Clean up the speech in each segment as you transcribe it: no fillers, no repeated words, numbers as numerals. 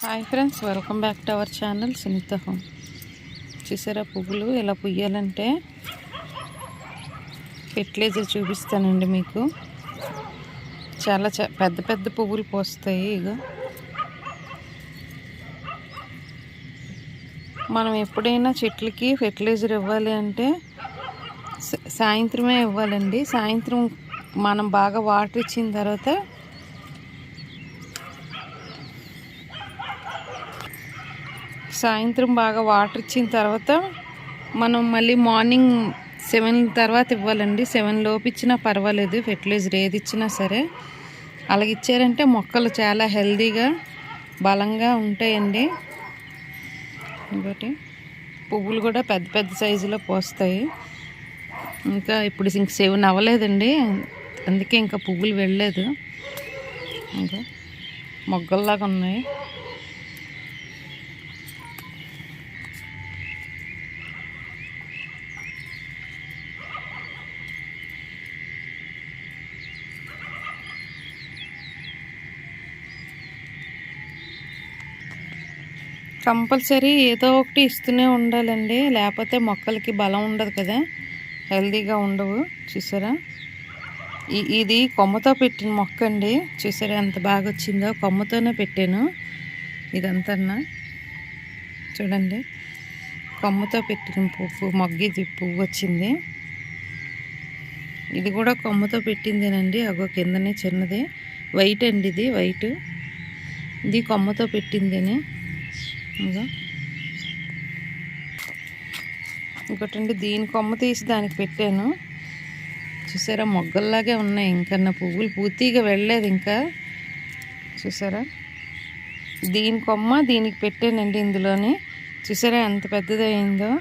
Hi friends, welcome back to our channel Sunitha home. చూసారా పువ్వులు ఎలా పుయ్యాలంటే ఫెర్టిలైజర్ చూపిస్తానండి మీకు. చాలా పెద్ద పెద్ద పువ్వులు పోస్తాయి. ఇగో మనం ఎప్పుడైనా చెట్లకి ఫెర్టిలైజర్ ఇవ్వాలి అంటే సాయంత్రమే ఇవ్వాలండి. సాయంత్రం మనం బాగా వాటర్ ఇచ్చిన తర్వాత మనం మళ్ళీ మార్నింగ్ 7 తర్వాత ఇవ్వాలండి. 7 లోపు ఇచ్చినా పర్వాలేదు, ఫెర్టిలైజర్ ఏది ఇచ్చినా సరే. అలాగ ఇచ్చారంటే మొక్కలు చాలా హెల్తీగా బలంగా ఉంటాయండి. ఇంకోటి పువ్వులు కూడా పెద్ద పెద్ద సైజులో పోస్తాయి. ఇంకా ఇప్పుడు 7 అవ్వలేదండి, అందుకే ఇంకా పువ్వులు వెళ్ళలేదు. ఇంకా మొగ్గల్లాగా ఉన్నాయి. కంపల్సరీ ఏదో ఒకటి ఇస్తూనే ఉండాలండి, లేకపోతే మొక్కలకి బలం ఉండదు కదా, హెల్తీగా ఉండవు. చూసారా, ఇది కొమ్మతో పెట్టిన మొక్క అండి. చూసారా ఎంత బాగా వచ్చిందో, కొమ్మతోనే పెట్టాను ఇదంతా. చూడండి, కొమ్మతో పెట్టిన మొగ్గ పువ్వు వచ్చింది. ఇది కూడా కొమ్మతో పెట్టిందేనండి. అగో కిందనే చిన్నది వైట్ అండి, ఇది వైట్. ఇది కొమ్మతో పెట్టిందేనే. ఇంకోటండి, దీని కొమ్మ తీసి దానికి పెట్టాను. చూసారా మొగ్గల్లాగే ఉన్నాయి, ఇంకా నా పువ్వులు పూర్తిగా వెళ్ళలేదు ఇంకా. చూసారా, దీని కొమ్మ దీనికి పెట్టానండి ఇందులోని. చూసారా ఎంత పెద్దది అయిందో.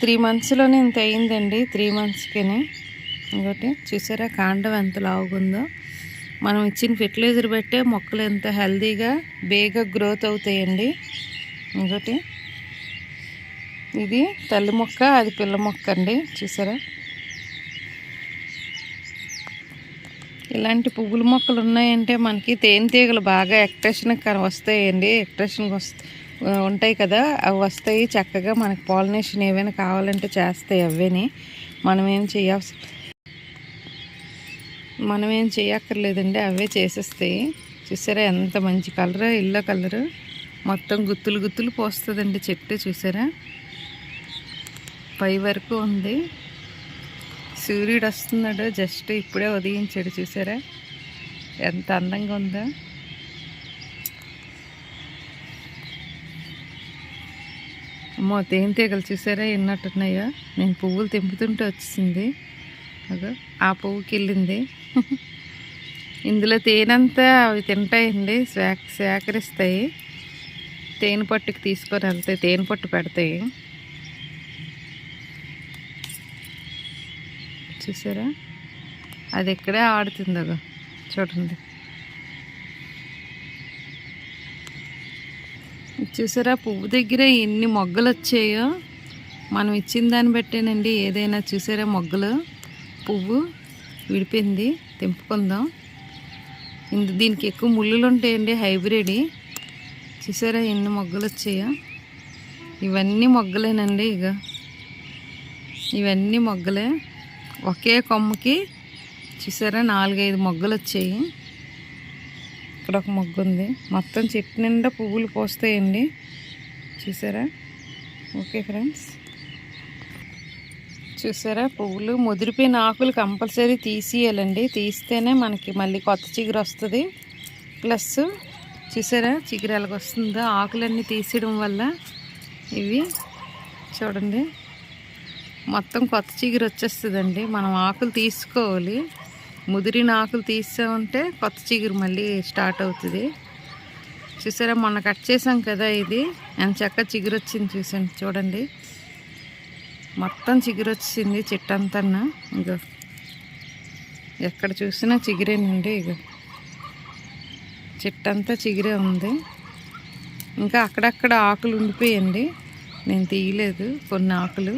3 monthsలోనే ఇంత అయిందండి, 3 monthsకి. ఇంకోటి చూసారా కాండం ఎంత లావుగుందో. మనం ఇచ్చిన ఫెర్టిలైజర్ బట్టే మొక్కలు ఎంత హెల్తీగా బేగా గ్రోత్ అవుతాయండి. ఇంకోటి ఇది తల్లి మొక్క, అది పిల్ల మొక్క అండి. చూసారా, ఇలాంటి పువ్వుల మొక్కలు ఉన్నాయంటే మనకి తేనెటీగలు బాగా ఎక్స్ట్రాక్షన్కి వస్తాయండి. ఎక్స్ట్రాక్షన్కి ఉంటాయి కదా, అవి వస్తాయి చక్కగా. మనకి పాలినేషన్ ఏవైనా కావాలంటే చేస్తాయి అవేని. మనం ఏం చేయక్కర్లేదండి, అవే చేసేస్తాయి. చూసారా ఎంత మంచి కలర్, ఎల్లో కలరు. మొత్తం గుత్తులు గుత్తులు పోస్తుందండి చెట్టు. చూసారా పై వరకు ఉంది. సూర్యుడు వస్తున్నాడు, జస్ట్ ఇప్పుడే ఉదయించాడు. చూసారా ఎంత అందంగా ఉందో. అమ్మో తేనెటీగలు చూసారా ఎన్నట్టున్నాయో. నేను పువ్వులు తెంపుతుంటే వచ్చింది, అదో ఆ పువ్వుకి వెళ్ళింది. ఇందులో తేనంతా అవి తింటాయండి, సేకరిస్తాయి. తేనె పట్టుకు తీసుకొని వెళ్తాయి, తేనె పట్టు పెడతాయి. చూసారా అది ఇక్కడే ఆడుతుందో, చూడండి. చూసారా పువ్వు దగ్గర ఎన్ని మొగ్గలు వచ్చాయో. మనం ఇచ్చిన దాన్ని బట్టేనండి ఏదైనా. చూసారా మొగ్గలు, పువ్వు విడిపోయింది, తెంపుకుందాం. దీనికి ఎక్కువ ముళ్ళులు ఉంటాయండి, హైబ్రిడ్. చూసారా ఎన్ని మొగ్గలు వచ్చాయో. ఇవన్నీ మొగ్గలేనండి. ఇవన్నీ మొగ్గలే. ఒకే కొమ్మకి చూసారా 4-5 మొగ్గలు వచ్చాయి. ఇక్కడ ఒక మొగ్గ ఉంది. మొత్తం చెట్టు నిండా పువ్వులు పోస్తాయండి. చూసారా. ఓకే ఫ్రెండ్స్, చూసారా పువ్వులు ముదిరిపోయిన ఆకులు కంపల్సరీ తీసేయాలండి. తీస్తేనే మనకి మళ్ళీ కొత్త చిగురు వస్తుంది. ప్లస్ చూసారా చిగురు ఎలాగ వస్తుందో, ఆకులన్నీ తీసేయడం వల్ల ఇవి చూడండి మొత్తం కొత్త చిగురు వచ్చేస్తుందండి. మనం ఆకులు తీసుకోవాలి. ముదిరిన ఆకులు తీసామంటే కొత్త చిగురు మళ్ళీ స్టార్ట్ అవుతుంది. చూసారా మొన్న కట్ చేసాం కదా, ఇది ఎంత చక్కగా చిగురు వచ్చింది. చూడండి మొత్తం చిగురు వచ్చింది చెట్టు అంతా. ఇగో ఎక్కడ చూసినా చిగురేనండి. చెట్టు అంతా చిగురే ఉంది. ఇంకా అక్కడక్కడ ఆకులు ఉండిపోయండి, నేను తీయలేదు. కొన్ని ఆకులు,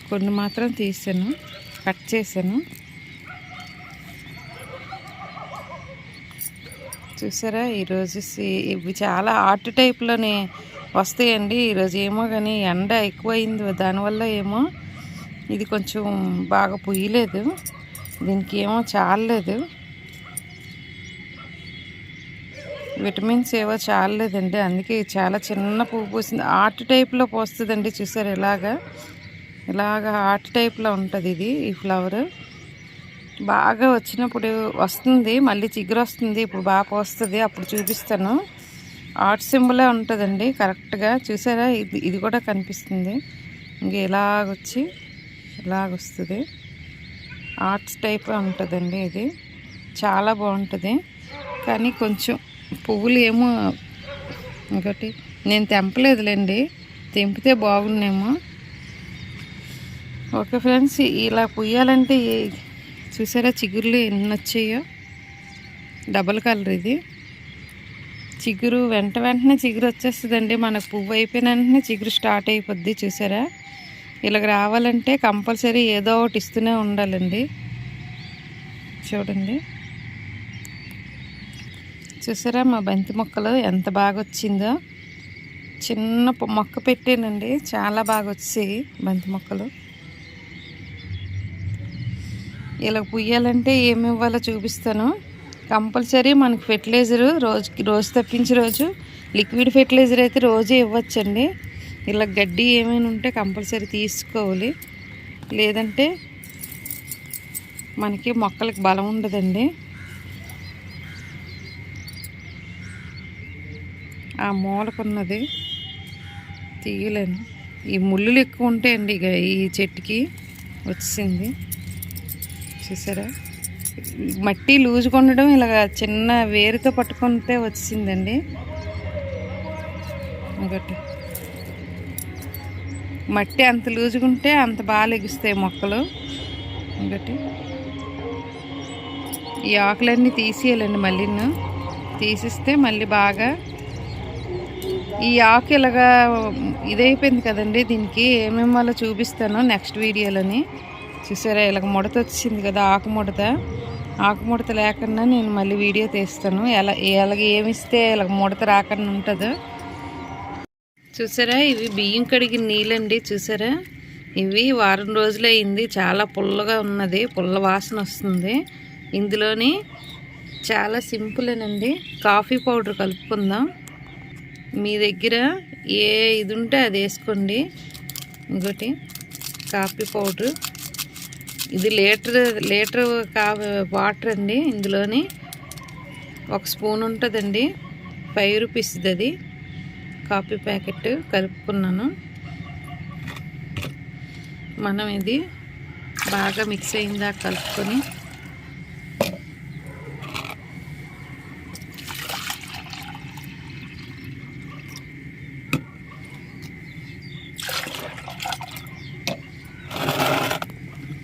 కొన్ని మాత్రం తీసాను, కట్ చేశాను. చూసారా ఈరోజు ఇవి చాలా ఆర్ట్ టైప్లోనే వస్తాయండి. ఈరోజు ఏమో కానీ ఎండ ఎక్కువైంది, దానివల్ల ఏమో ఇది కొంచెం బాగా పుయ్యలేదు, దీనికి ఏమో చాలలేదు, విటమిన్స్ ఏవో చాలలేదండి, అందుకే చాలా చిన్న పువ్వు పూసింది. ఆర్ట్ టైప్లో పోస్తుందండి. చూసారు ఇలాగా ఆర్ట్ టైప్లో ఉంటుంది ఇది. ఈ ఫ్లవర్ బాగా వచ్చినప్పుడు వస్తుంది, మళ్ళీ చిగురు వస్తుంది. ఇప్పుడు బాగా పోస్తుంది, అప్పుడు చూపిస్తాను. ఆర్ట్ సింబలే ఉంటుందండి కరెక్ట్గా. చూసారా ఇది కూడా కనిపిస్తుంది. ఇంక ఇలాగొచ్చి ఇలాగొస్తుంది, ఆర్ట్స్ టైప్ ఉంటుందండి. ఇది చాలా బాగుంటుంది. కానీ కొంచెం పువ్వులు ఏమో ఇంకోటి నేను తెంపలేదులేండి, తెంపితే బాగుండేమో. ఓకే ఫ్రెండ్స్, ఇలా పుయ్యాలంటే చూసారా చిగురులు ఎన్ని వచ్చాయో, డబల్ కలర్ ఇది. చిగురు వెంటనే చిగురు వచ్చేస్తుందండి. మనకు పువ్వు అయిపోయిన వెంటనే చిగురు స్టార్ట్ అయిపోద్ది. చూసారా ఇలాగ రావాలంటే కంపల్సరీ ఏదో ఒకటి ఇస్తూనే ఉండాలండి. చూడండి, చూసారా మా బంతి మొక్కలు ఎంత బాగా వచ్చిందో. చిన్న మొక్క పెట్టానండి, చాలా బాగా వచ్చాయి బంతి మొక్కలు. ఇలా పుయ్యాలంటే ఏమి ఇవ్వాలో చూపిస్తాను. కంపల్సరీ మనకి ఫెర్టిలైజరు రోజు తప్పించి రోజు లిక్విడ్ ఫెర్టిలైజర్ అయితే రోజే ఇవ్వచ్చండి. ఇలా గడ్డి ఏమైనా ఉంటే కంపల్సరీ తీసుకోవాలి, లేదంటే మనకి మొక్కలకి బలం ఉండదండి. ఆ మూలకున్నది తీయలేను, ఈ ముళ్ళులు ఎక్కువ ఉంటాయండి. ఇక ఈ చెట్టుకి వచ్చింది చూసారా, మట్టి లూజుగా ఉండడం, ఇలాగ చిన్న వేరుతో పట్టుకుంటే వచ్చిందండి. ఇంకోటి మట్టి అంత లూజుగా ఉంటే అంత బాగా లెగుస్తాయి మొక్కలు. ఇంకోటి ఈ ఆకులన్నీ తీసేయాలండి, మళ్ళీ తీసిస్తే మళ్ళీ బాగా. ఈ ఆకు ఇలాగా ఇదైపోయింది కదండి, దీనికి ఏమేమి వాళ్ళో చూపిస్తాను నెక్స్ట్ వీడియోలోని. చూసారా ఇలాగ ముడత వచ్చింది కదా, ఆకుముడత లేకుండా నేను మళ్ళీ వీడియో తీస్తాను. ఎలాగ ఏమిస్తే ఇలాగ ముడత రాకుండా ఉంటుందో. చూసారా ఇవి బియ్యం కడిగిన నీళ్ళండి. చూసారా ఇవి వారం రోజులు అయింది, చాలా పుల్లగా ఉన్నది, పుల్ల వాసన వస్తుంది. ఇందులోని చాలా సింపులేనండి, కాఫీ పౌడర్ కలుపుకుందాం. మీ దగ్గర ఏ ఇది ఉంటే అది వేసుకోండి. ఇంకోటి కాఫీ పౌడర్, ఇది లీటర్ వాటర్ అండి. ఇందులోని 1 స్పూన్ ఉంటుందండి, 5 రూపీస్ది అది కాఫీ ప్యాకెట్ కలుపుకున్నాను. మనం ఇది బాగా మిక్స్ అయిందా కలుపుకొని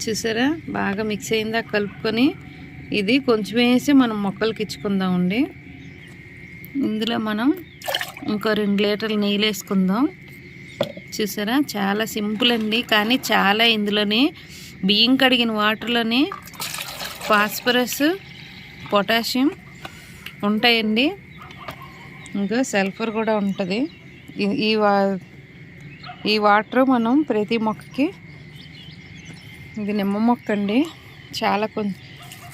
చూసారా బాగా మిక్స్ అయిందా కలుపుకొని ఇది కొంచెం వేసి మనం మొక్కలకి ఇచ్చుకుందామండి. ఇందులో మనం ఇంకో 2 లీటర్లు నీళ్ళు వేసుకుందాం. చూసారా చాలా సింపుల్ అండి, కానీ చాలా ఇందులోని బియ్యం కడిగిన వాటర్లోని ఫాస్ఫరస్, పొటాషియం ఉంటాయండి, ఇంకా సల్ఫర్ కూడా ఉంటుంది. ఈ వాటర్ మనం ప్రతి మొక్కకి, ఇది నిమ్మ మొక్క అండి, చాలా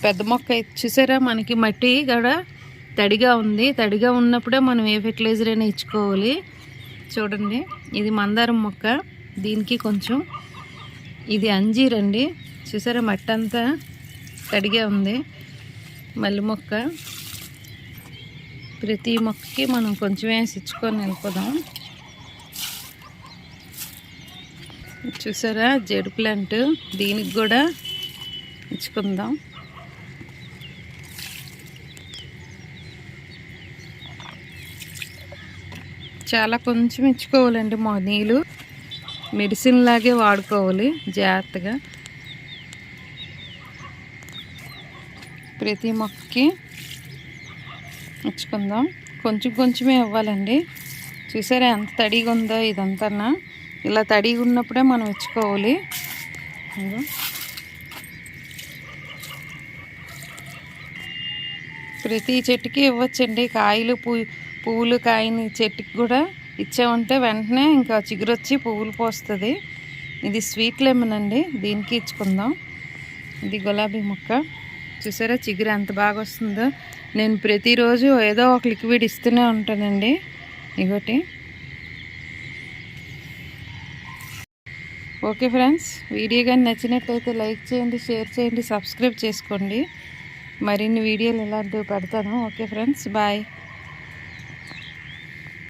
పెద్ద మొక్క. చూసారా మనకి మట్టి కూడా తడిగా ఉంది, తడిగా ఉన్నప్పుడే మనం ఏ ఫెర్టిలైజర్ అయినా ఇచ్చుకోవాలి. చూడండి ఇది మందారం మొక్క, దీనికి కొంచెం ఇది అంజీర్ అండి. చూసారా మట్టి అంతా తడిగా ఉంది. మల్లి మొక్క, ప్రతి మొక్కకి మనం కొంచెం వేసి ఇచ్చుకొని వెళ్ళిపోదాం. చూసారా జెడ్ ప్లాంట్, దీనికి కూడా ఇచ్చుకుందాం. చాలా కొంచెం ఇచ్చుకోవాలండి, మా నీళ్ళు మెడిసిన్ లాగే వాడుకోవాలి జాగ్రత్తగా. ప్రతి మొక్కకి ఇచ్చుకుందాం, కొంచెం కొంచెమే ఇవ్వాలండి. చూసారా ఎంత తడిగా ఉందో ఇదంతా, ఇలా తడిగా ఉన్నప్పుడే మనం ఇచ్చుకోవాలి. ప్రతి చెట్టుకి ఇవ్వచ్చండి. కాయలు పువ్వులు కాయని చెట్టుకి కూడా ఇచ్చామంటే వెంటనే ఇంకా చిగురొచ్చి పువ్వులు పోస్తుంది. ఇది స్వీట్ లెమన్ అండి, దీనికి ఇచ్చుకుందాం. ఇది గులాబీ మొక్క చూసారా చిగురు ఎంత బాగా వస్తుందో. నేను ప్రతిరోజు ఏదో ఒక లిక్విడ్ ఇస్తూనే ఉంటానండి. ఇగోటి ఓకే ఫ్రెండ్స్, వీడియో కానీ నచ్చినట్లయితే లైక్ చేయండి, షేర్ చేయండి, సబ్స్క్రైబ్ చేసుకోండి. మరిన్ని వీడియోలు ఇలాంటివి పెడతాను. Okay friends, bye.